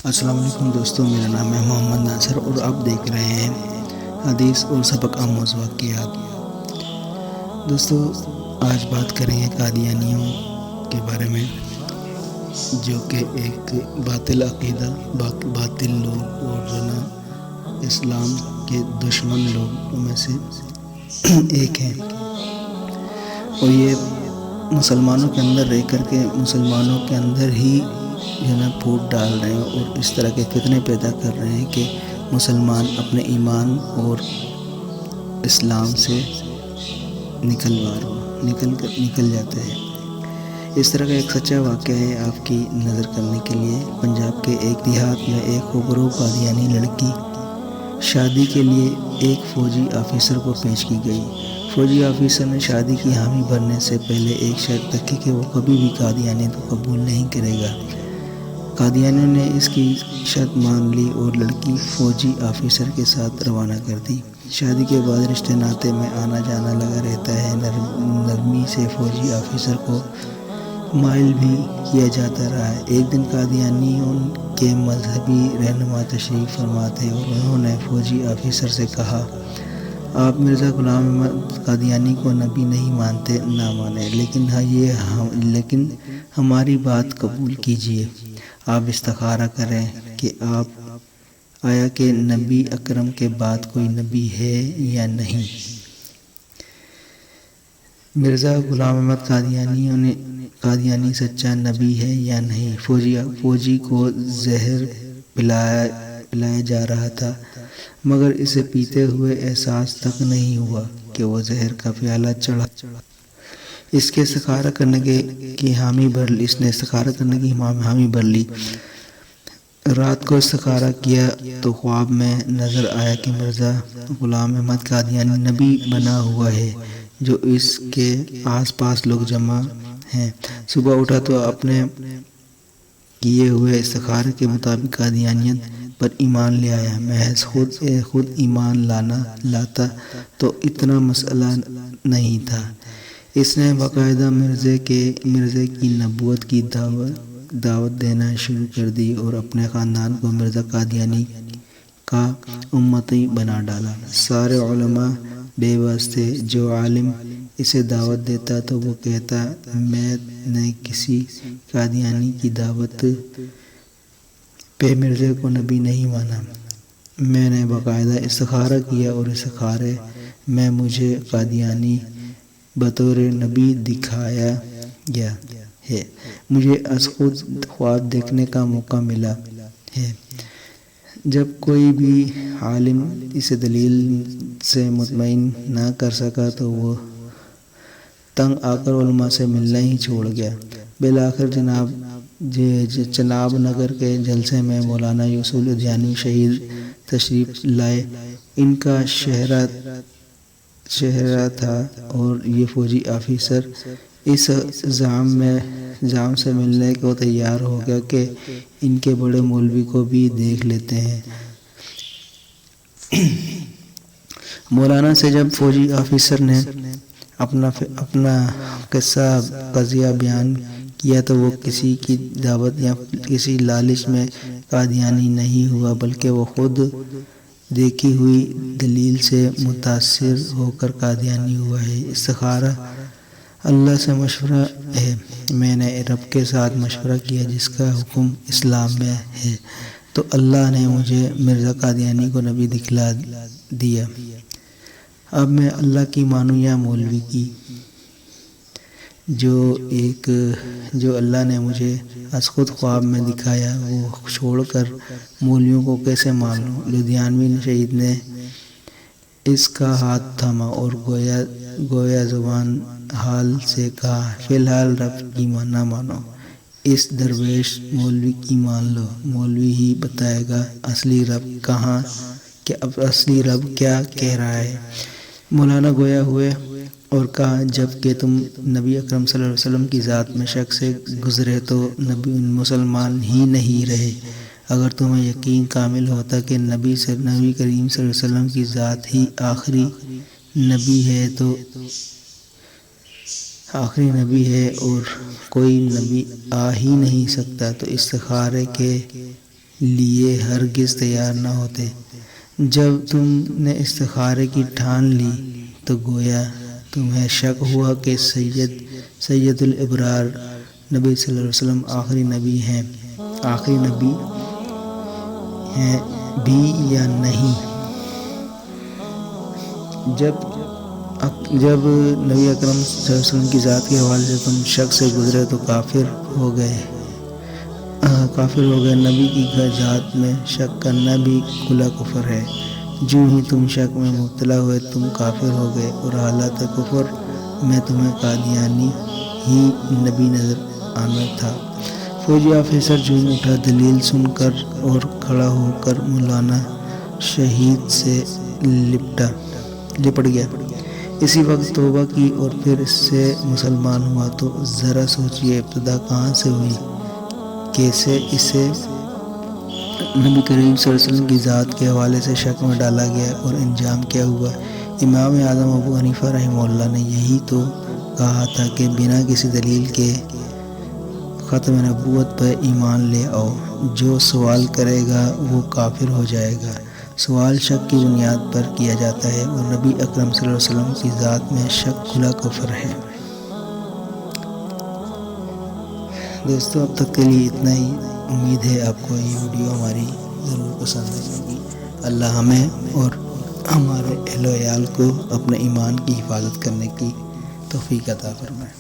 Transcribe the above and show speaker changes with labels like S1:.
S1: السلام علیکم دوستوں، میرا نام ہے محمد ناصر اور آپ دیکھ رہے ہیں حدیث اور سبق آموز واقعات۔ دوستوں، آج بات کریں گے قادیانیوں کے بارے میں، جو کہ ایک باطل عقیدہ، باطل لوگ اور جو نا اسلام کے دشمن لوگوں میں سے ایک ہیں، اور یہ مسلمانوں کے اندر رہ کر کے مسلمانوں کے اندر ہی جو نا پھوٹ ڈال رہے ہیں اور اس طرح کے فتنے پیدا کر رہے ہیں کہ مسلمان اپنے ایمان اور اسلام سے نکل جاتے ہیں۔ اس طرح کا ایک سچا واقعہ ہے آپ کی نظر کرنے کے لیے۔ پنجاب کے ایک دیہات میں ایک خوبرو قادیانی لڑکی شادی کے لیے ایک فوجی آفیسر کو پیش کی گئی۔ فوجی آفیسر نے شادی کی حامی بھرنے سے پہلے ایک شرط رکھی کہ وہ کبھی بھی قادیانیت کو قبول نہیں کرے گا۔ قادیانیوں نے اس کی شرط مان لی اور لڑکی فوجی آفیسر کے ساتھ روانہ کر دی۔ شادی کے بعد رشتے ناطے میں آنا جانا لگا رہتا ہے۔ نرمی سے فوجی آفیسر کو مائل بھی کیا جاتا رہا ہے۔ ایک دن قادیانیوں کے مذہبی رہنما تشریف فرما تھے اور انہوں نے فوجی آفیسر سے کہا، آپ مرزا غلام احمد قادیانی کو نبی نہیں مانتے، نہ مانیں، لیکن ہماری بات قبول کیجیے۔ آپ استخارہ کریں کہ آیا کہ نبی اکرم کے بعد کوئی نبی ہے یا نہیں۔ مرزا غلام احمد قادیانی سچا نبی ہے یا نہیں۔ فوجی کو زہر پلایا جا رہا تھا، مگر اسے پیتے ہوئے احساس تک نہیں ہوا کہ وہ زہر کا پیالہ چڑھا۔ اس نے استخارہ کرنے کی حامی بھر لی۔ رات کو استخارہ کیا تو خواب میں نظر آیا کہ مرزا غلام احمد قادیانی نبی بنا ہوا ہے، جو اس کے آس پاس لوگ جمع ہیں۔ صبح اٹھا تو اپنے کیے ہوئے استخارے کے مطابق قادیانیت پر ایمان لے آیا۔ محض خود ایمان لاتا تو اتنا مسئلہ نہیں تھا۔ اس نے باقاعدہ مرزے کی نبوت کی دعوت دینا شروع کر دی اور اپنے خاندان کو مرزا قادیانی کا امتی بنا ڈالا۔ سارے علماء بے بس تھے۔ جو عالم اسے دعوت دیتا تو وہ کہتا، میں نے کسی قادیانی کی دعوت پہ مرزے کو نبی نہیں مانا، میں نے باقاعدہ استخارہ کیا اور استخارے میں مجھے قادیانی بطور نبی دکھایا گیا ہے۔ مجھے از خود خواب دیکھنے کا موقع ملا ہے۔ جب کوئی بھی عالم اسے دلیل سے مطمئن نہ کر سکا تو وہ تنگ آ کر علماء سے ملنا ہی چھوڑ گیا۔ بالآخر چناب نگر کے جلسے میں مولانا یوسف لدھیانوی شہید تشریف لائے۔ ان کا شہرہ تھا اور یہ فوجی آفیسر اس زعم سے ملنے کو تیار ہو گیا کہ ان کے بڑے مولوی کو بھی دیکھ لیتے ہیں۔ مولانا سے جب فوجی آفیسر نے اپنا قضیہ بیان کیا تو وہ کسی کی دعوت یا کسی لالچ میں قادیانی نہیں ہوا، بلکہ وہ خود دیکھی ہوئی دلیل سے متاثر ہو کر قادیانی ہوا ہے۔ استخارہ اللہ سے مشورہ ہے۔ میں نے رب کے ساتھ مشورہ کیا جس کا حکم اسلام میں ہے، تو اللہ نے مجھے مرزا قادیانی کو نبی دکھلا دیا۔ اب میں اللہ کی مانوں یا مولوی کی؟ جو اللہ نے مجھے از خود خواب میں دکھایا وہ چھوڑ کر مولویوں کو کیسے مان لوں؟ لدھیانوی شہید نے اس کا ہاتھ تھاما اور گویا زبان حال سے کہا، فی الحال رب کی نہ مانو، اس درویش مولوی کی مان لو، مولوی ہی بتائے گا اصلی رب کیا کہہ رہا ہے۔ مولانا گویا ہوئے اور کہا، جب کہ تم نبی اکرم صلی اللہ علیہ وسلم کی ذات میں شک سے گزرے تو مسلمان ہی نہیں رہے۔ اگر تمہیں یقین کامل ہوتا کہ نبی کریم صلی اللہ علیہ وسلم کی ذات ہی آخری نبی ہے اور کوئی نبی آ ہی نہیں سکتا، تو استخارے کے لیے ہرگز تیار نہ ہوتے۔ جب تم نے استخارے کی ٹھان لی تو گویا تمہیں شک ہوا کہ سید الابرار نبی صلی اللہ علیہ وسلم آخری نبی ہیں بھی یا نہیں۔ جب نبی اکرم صلی اللہ علیہ وسلم کی ذات کے حوالے سے تم شک سے گزرے تو کافر ہو گئے۔ نبی کی ذات میں شک کرنا بھی کھلا کفر ہے۔ جو ہی تم شک میں مبتلا ہوئے تم کافر ہو گئے، اور حالت کفر میں تمہیں قادیانی ہی نبی نظر آنا تھا۔ فوجی آفیسر جھوم اٹھا دلیل سن کر اور کھڑا ہو کر مولانا شہید سے لپٹ گیا۔ اسی وقت توبہ کی اور پھر اس سے مسلمان ہوا تو ذرا سوچئے ابتدا کہاں سے ہوئی، کیسے اسے نبی کریم صلی اللہ علیہ وسلم کی ذات کے حوالے سے شک میں ڈالا گیا، اور انجام کیا ہوا۔ امام اعظم ابو حنیفہ رحمہ اللہ نے یہی تو کہا تھا کہ بنا کسی دلیل کے ختم نبوت پر ایمان لے آؤ، جو سوال کرے گا وہ کافر ہو جائے گا۔ سوال شک کی بنیاد پر کیا جاتا ہے، اور نبی اکرم صلی اللہ علیہ وسلم کی ذات میں شک کھلا کفر ہے۔ دوستو، اب تک کے لیے اتنا ہی۔ امید ہے آپ کو یہ ویڈیو ہماری ضرور پسند آئے گی۔ اللہ ہمیں اور ہمارے اہل و عیال کو اپنے ایمان کی حفاظت کرنے کی توفیق عطا فرمائے۔